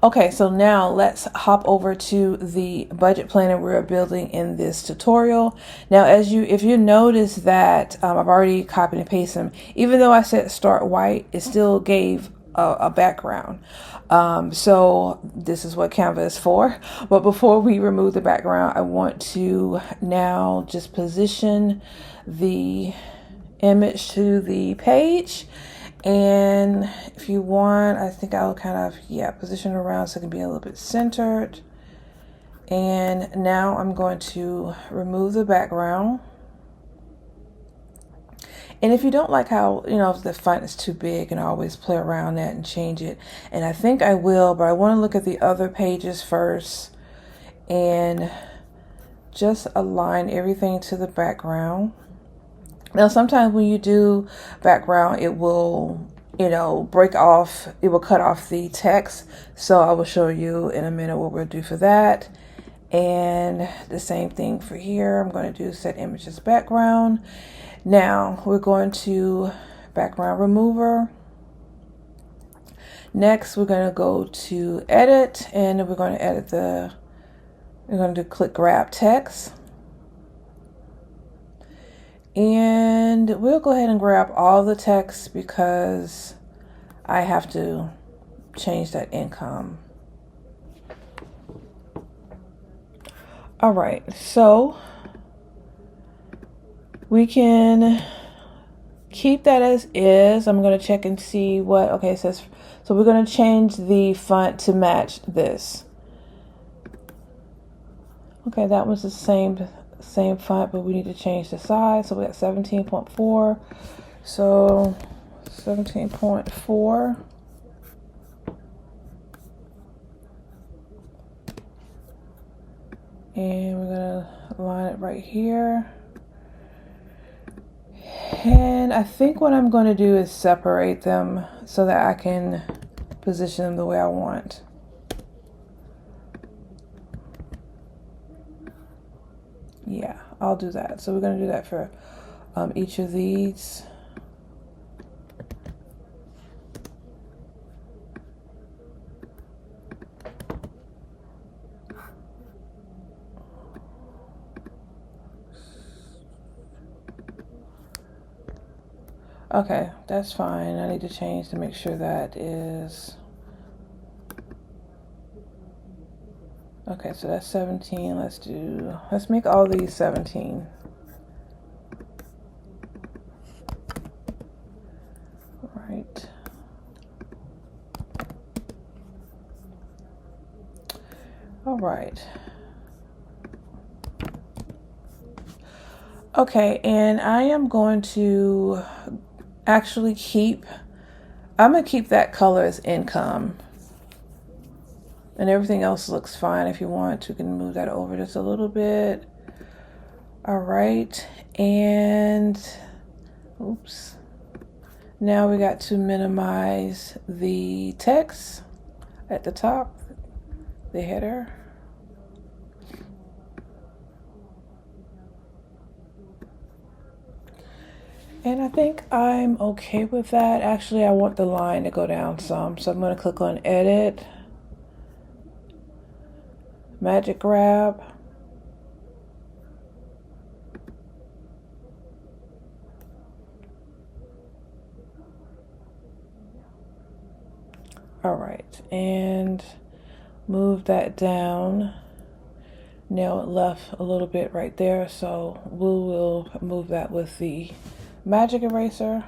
Okay, so now let's hop over to the budget planner we're building in this tutorial. Now, if you notice that I've already copied and pasted them, even though I said start white, it still gave a background. So this is what Canva is for. But before we remove the background, I want to now just position the image to the page. And if you want, I think I'll kind of, position it around so it can be a little bit centered. And now I'm going to remove the background. And if you don't like how, if the font is too big, and always play around that and change it. And I think I will, but I want to look at the other pages first and just align everything to the background. Now, sometimes when you do background, it will, break off, it will cut off the text. So I will show you in a minute what we'll do for that. And the same thing for here. I'm going to do set images background. Now we're going to background remover. Next, we're going to go to edit, and we're going to edit we're going to click grab text. And we'll go ahead and grab all the text because I have to change that income. All right, so we can keep that as is. I'm going to check and see what, okay, it says, so we're going to change the font to match this. Okay, that was the same font, but we need to change the size. So we got 17.4. So 17.4. And we're going to line it right here. And I think what I'm going to do is separate them so that I can position them the way I want. Yeah, I'll do that. So we're going to do that for each of these. Okay, that's fine. I need to change to make sure that is... Okay, so that's 17. Let's make all these 17. All right. All right. Okay, and I am going to actually I'm going to keep that color as income. And everything else looks fine. If you want, you can move that over just a little bit. All right. And, oops. Now we got to minimize the text at the top, the header. And I think I'm okay with that. Actually, I want the line to go down some. So I'm going to click on edit. Magic grab. All right, and move that down. Now it left a little bit right there, so we will move that with the magic eraser.